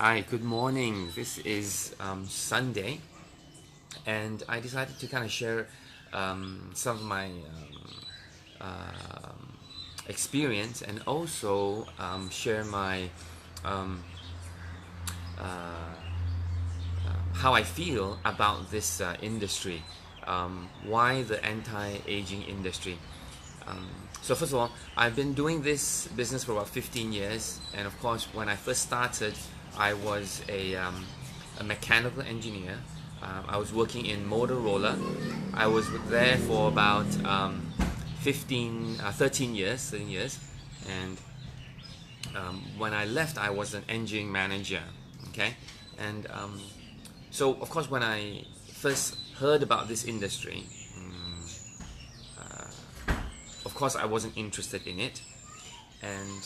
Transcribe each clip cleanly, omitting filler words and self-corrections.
Hi, good morning. This is Sunday, and I decided to kind of share some of my experience and also share my um, how I feel about this industry. Why the anti-aging industry? Um, so first of all, I've been doing this business for about 15 years, and of course, when I first started, I was a mechanical engineer. I was working in Motorola. I was there for about 13 years, and when I left, I was an engineering manager. Okay, and so of course, when I first heard about this industry, of course, I wasn't interested in it, and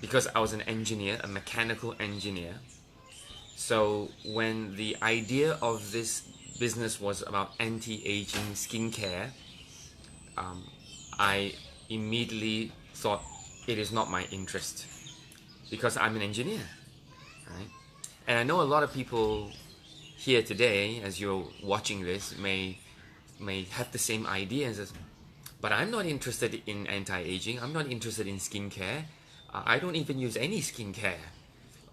because I was an engineer, a mechanical engineer. So when the idea of this business was about anti-aging skincare, I immediately thought it is not my interest because I'm an engineer, right? And I know a lot of people here today, as you're watching this, may have the same idea as, but I'm not interested in anti-aging. I'm not interested in skincare. I don't even use any skincare.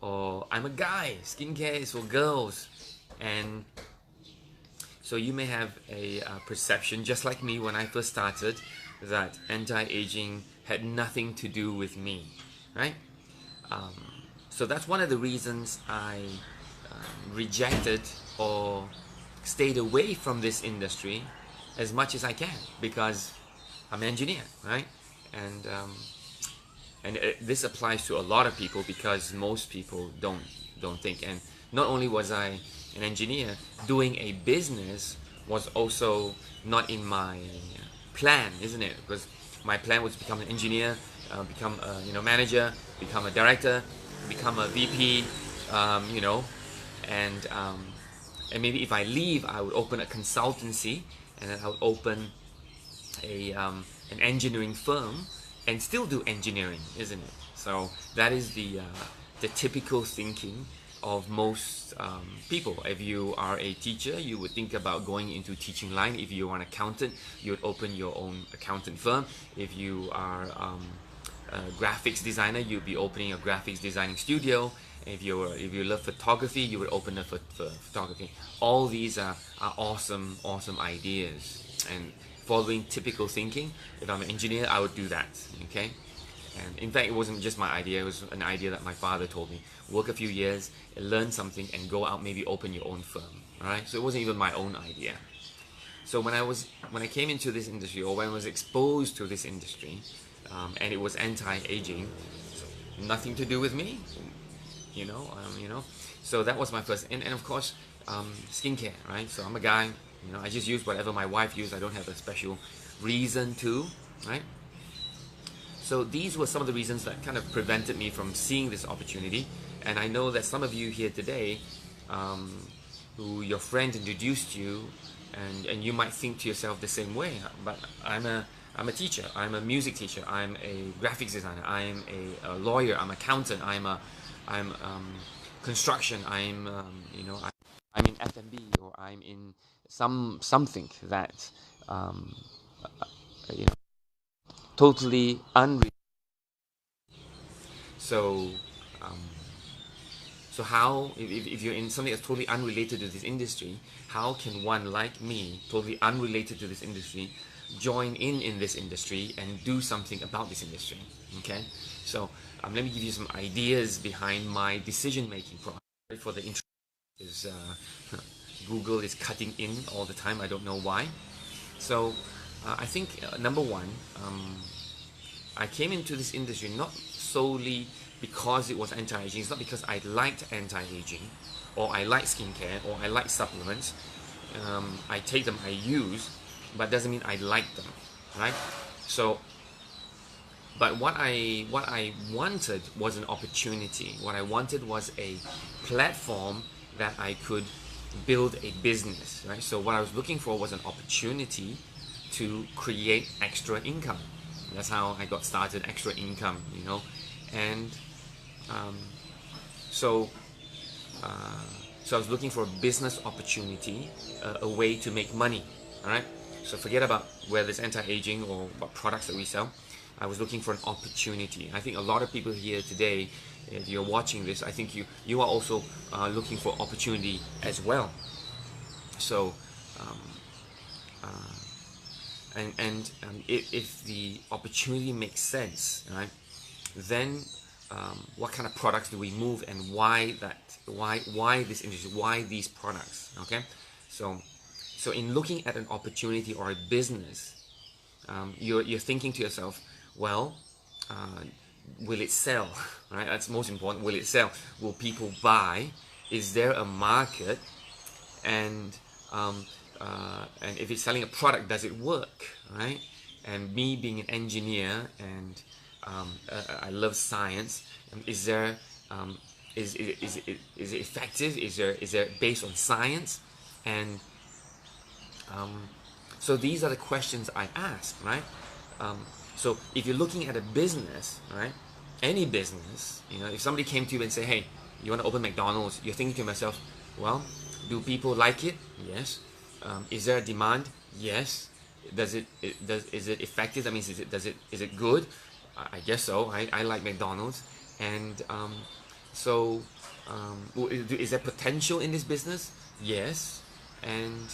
Or I'm a guy. Skincare is for girls, and so you may have a perception, just like me when I first started, that anti-aging had nothing to do with me, right? So that's one of the reasons I rejected or stayed away from this industry as much as I can, because I'm an engineer, right? And this applies to a lot of people because most people don't think. And not only was I an engineer, doing a business was also not in my plan, isn't it? Because my plan was to become an engineer, become a manager, become a director, become a VP, you know, and maybe if I leave, I would open a consultancy, and then I would open an engineering firm and still do engineering, isn't it? So that is the typical thinking of most people. If you are a teacher, you would think about going into teaching line. If you are an accountant, you would open your own accountant firm. If you are a graphics designer, you'd be opening a graphics designing studio. If you love photography, you would open a photography. All these are awesome ideas, and following typical thinking. If I'm an engineer, I would do that. Okay, and in fact, it wasn't just my idea. It was an idea that my father told me. Work a few years, learn something, and go out, maybe open your own firm. All right. So it wasn't even my own idea. So when I came into this industry, or when I was exposed to this industry, and it was anti-aging, so nothing to do with me, you know. So that was my first, and of course, skincare, right? So I'm a guy, I just use whatever my wife used. I don't have a special reason to, right? So these were some of the reasons that kind of prevented me from seeing this opportunity. And I know that some of you here today, who your friend introduced you, and you might think to yourself the same way. But I'm a teacher. I'm a music teacher. I'm a graphics designer. I'm a lawyer. I'm an accountant. I'm construction. I'm in F&B, or I'm in something that you know totally unreal. So um, so how, if you're in something that's totally unrelated to this industry, how can one like me, totally unrelated to this industry, join in this industry and do something about this industry? Okay, so let me give you some ideas behind my decision-making process. For the intro, is Google is cutting in all the time. I don't know why. So I think number one, I came into this industry not solely because it was anti-aging. It's not because I liked anti-aging, or I like skincare, or I like supplements. I take them, I use, but doesn't mean I like them, right? So, but what I wanted was an opportunity. What I wanted was a platform that I could build a business, right? So what I was looking for was an opportunity to create extra income. That's how I got started, extra income, and um, so So I was looking for a business opportunity, a way to make money. All right. So forget about whether it's anti-aging or what products that we sell. I was looking for an opportunity. I think a lot of people here today, if you're watching this, I think you are also looking for opportunity as well. So, if the opportunity makes sense, right, then what kind of products do we move, and why this industry, why these products? Okay, so in looking at an opportunity or a business, you're thinking to yourself, well, will it sell? Right, that's most important. Will it sell? Will people buy? Is there a market? And if it's selling a product, does it work? Right? And me being an engineer, and I love science. Is there is it effective? Is there based on science? And so these are the questions I ask, right? So if you're looking at a business, right, any business, if somebody came to you and say, hey, you want to open McDonald's, you're thinking to yourself, well, do people like it? Yes. Is there a demand? Yes. Is it effective? That means is it good? I guess so. I like McDonald's, and is there potential in this business? Yes. And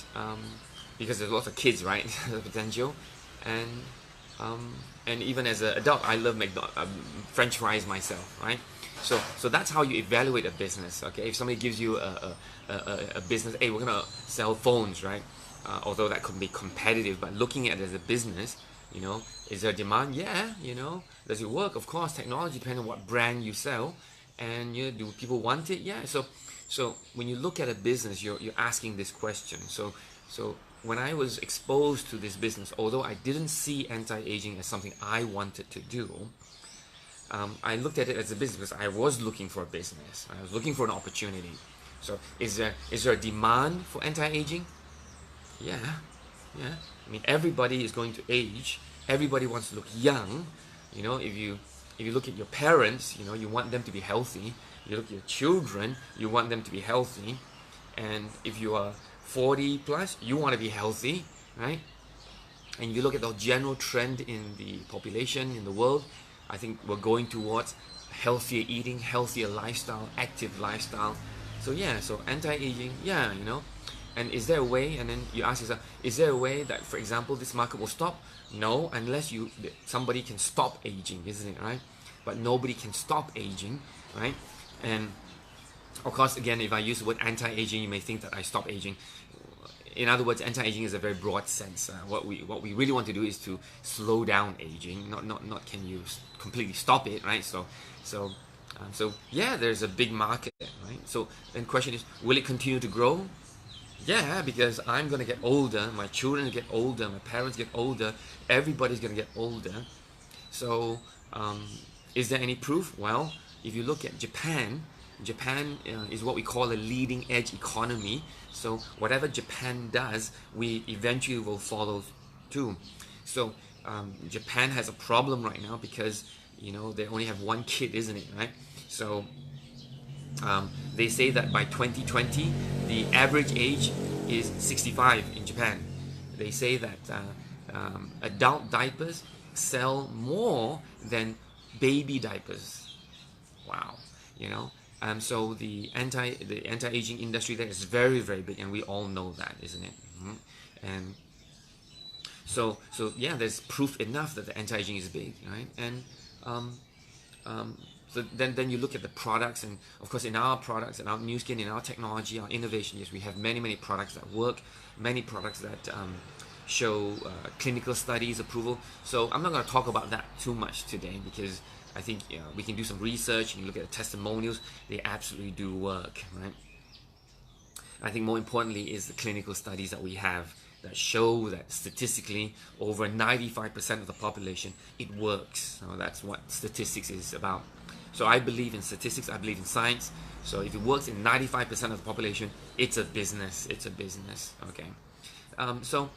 because there's lots of kids, right? The potential, and even as an adult, I love French fries myself, right? So that's how you evaluate a business. Okay, if somebody gives you a business, hey, we're gonna sell phones, right? Although that could be competitive, but looking at it as a business, is there demand? Yeah, does it work? Of course, technology depends on what brand you sell, and do people want it? Yeah. So when you look at a business, you're asking this question. So when I was exposed to this business, although I didn't see anti-aging as something I wanted to do, I looked at it as a business because I was looking for a business. I was looking for an opportunity. So is there a demand for anti-aging? Yeah. I mean, everybody is going to age. Everybody wants to look young. If you look at your parents, you want them to be healthy. You look at your children, you want them to be healthy. And if you are 40 plus, you want to be healthy, right? And if you look at the general trend in the population, in the world, I think we're going towards healthier eating, healthier lifestyle, active lifestyle. So anti-aging, And is there a way, and then you ask yourself, is there a way that, for example, this market will stop? No, unless somebody can stop aging, isn't it, right? But nobody can stop aging, right? And of course, again, if I use the word anti-aging, you may think that I stop aging. In other words, anti-aging is a very broad sense. What we really want to do is to slow down aging, not can you completely stop it, right? So there's a big market, right? So then the question is, will it continue to grow? Yeah, because I'm gonna get older, my children get older, my parents get older, everybody's gonna get older. So is there any proof? Well, if you look at Japan is what we call a leading edge economy. So whatever Japan does, we eventually will follow too. So Japan has a problem right now because they only have one kid, isn't it, right? So they say that by 2020 the average age is 65 in Japan. They say that adult diapers sell more than baby diapers. Wow. So the anti-aging industry there is very, very big, and we all know that, isn't it? And so there's proof enough that the anti-aging is big, right? And so then you look at the products, and of course in our products, in our new skin, in our technology, our innovation, yes, we have many products that work, many products that show clinical studies approval. So I'm not going to talk about that too much today, because I think we can do some research and you look at the testimonials, they absolutely do work, right? I think more importantly is the clinical studies that we have that show that statistically over 95% of the population it works. So that's what statistics is about. So I believe in statistics, I believe in science. So if it works in 95% of the population, it's a business. Okay. So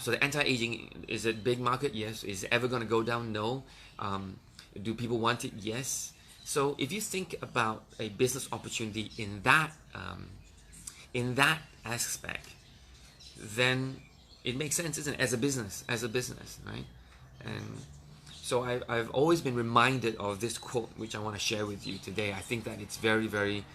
the anti-aging is a big market. Yes. Is it ever going to go down? No. Do people want it? Yes. So if you think about a business opportunity in that aspect, then it makes sense, isn't it? As a business, right? And so I've always been reminded of this quote, which I want to share with you today. I think that it's very, very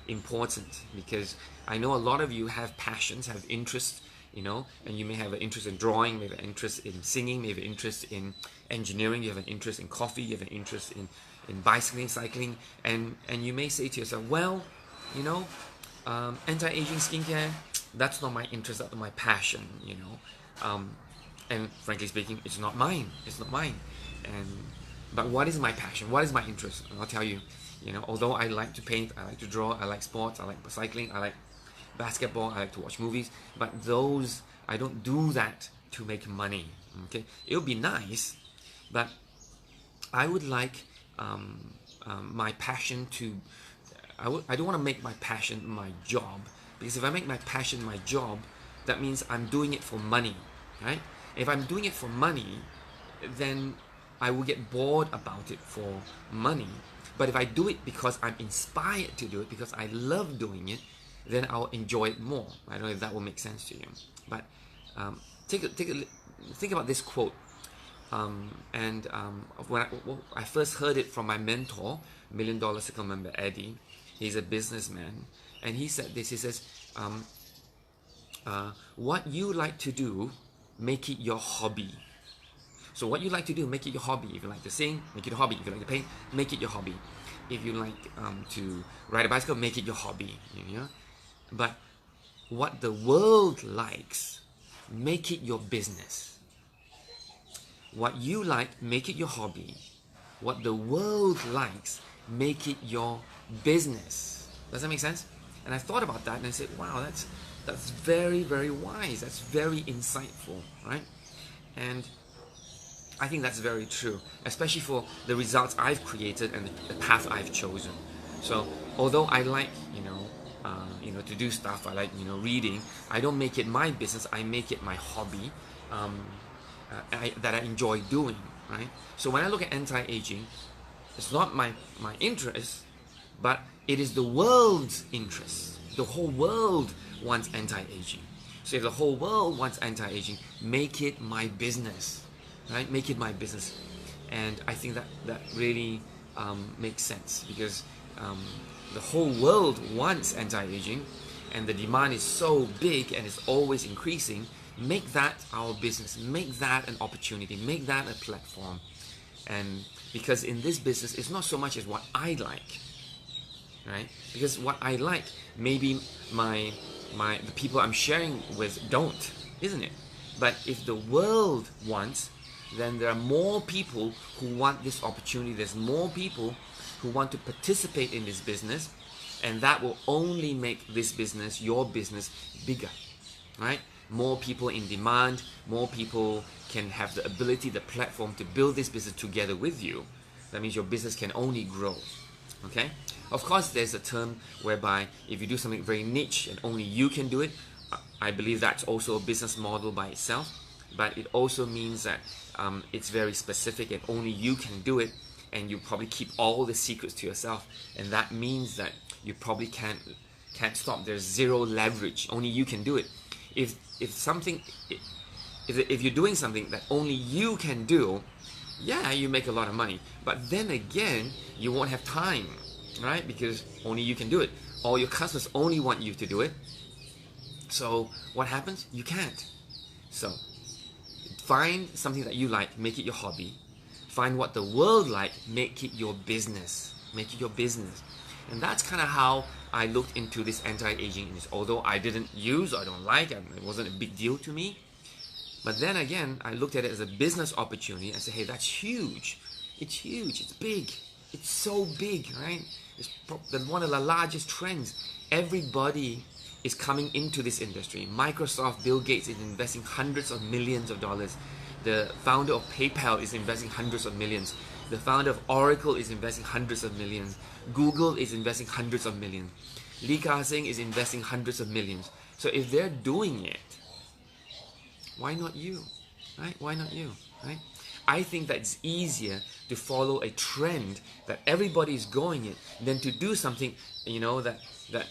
important, because I know a lot of you have passions, have interests, and you may have an interest in drawing, may have an interest in singing, may have an interest in engineering, you have an interest in coffee, you have an interest in bicycling, cycling, and you may say to yourself, well, anti-aging skincare, that's not my interest, that's not my passion, and frankly speaking, it's not mine. But what is my passion? What is my interest? And I'll tell you, although I like to paint, I like to draw, I like sports, I like cycling, I like basketball, I like to watch movies, but those, I don't do that to make money. Okay, it would be nice, but I would like my passion to, I don't want to make my passion my job, because if I make my passion my job, that means I'm doing it for money, right? If I'm doing it for money, then I will get bored about it for money. But if I do it because I'm inspired to do it, because I love doing it, then I'll enjoy it more. I don't know if that will make sense to you. But think about this quote. When I first heard it from my mentor, $1 Million Circle member Eddie, he's a businessman, and he said this. He says, "What you like to do, make it your hobby." So what you like to do, make it your hobby. If you like to sing, make it a hobby. If you like to paint, make it your hobby. If you like to ride a bicycle, make it your hobby. But what the world likes, make it your business. What you like, make it your hobby. What the world likes, make it your business. Does that make sense? And I thought about that and I said, wow, that's very, very wise. That's very insightful, right? And I think that's very true, especially for the results I've created and the path I've chosen. So although I like, to do stuff, I like, reading, I don't make it my business, I make it my hobby that I enjoy doing, right? So when I look at anti-aging, it's not my interest, but it is the world's interest. The whole world wants anti-aging. So if the whole world wants anti-aging, make it my business, right? Make it my business. And I think that really makes sense, because the whole world wants anti-aging, and the demand is so big and it's always increasing. Make that our business, make that an opportunity, make that a platform. And because in this business, it's not so much as what I like, right? Because what I like, maybe the people I'm sharing with don't, isn't it? But if the world wants, then there are more people who want this opportunity. There's more people who want to participate in this business, and that will only make this business, your business, bigger, right? More people in demand, more people can have the ability, the platform to build this business together with you. That means your business can only grow, okay? Of course, there's a term whereby if you do something very niche and only you can do it, I believe that's also a business model by itself, but it also means that it's very specific and only you can do it, and you probably keep all the secrets to yourself, and that means that you probably can't stop. There's zero leverage. Only you can do it. If you're doing something that only you can do, yeah, you make a lot of money. But then again, you won't have time, right? Because only you can do it. All your customers only want you to do it. So what happens? You can't. So find something that you like, make it your hobby. Find what the world like, make it your business. Make it your business. And that's kind of how I looked into this anti-aging industry. Although I didn't use, I don't like it, it wasn't a big deal to me. But then again, I looked at it as a business opportunity and said, hey, that's huge. It's huge, it's big. It's so big, right? It's one of the largest trends. Everybody is coming into this industry. Microsoft, Bill Gates is investing hundreds of millions of dollars. The founder of PayPal is investing hundreds of millions. The founder of Oracle is investing hundreds of millions. Google is investing hundreds of millions. Lee Ka-sing is investing hundreds of millions. So if they're doing it, why not you? Right? Why not you? Right? I think that it's easier to follow a trend that everybody is going in than to do something, that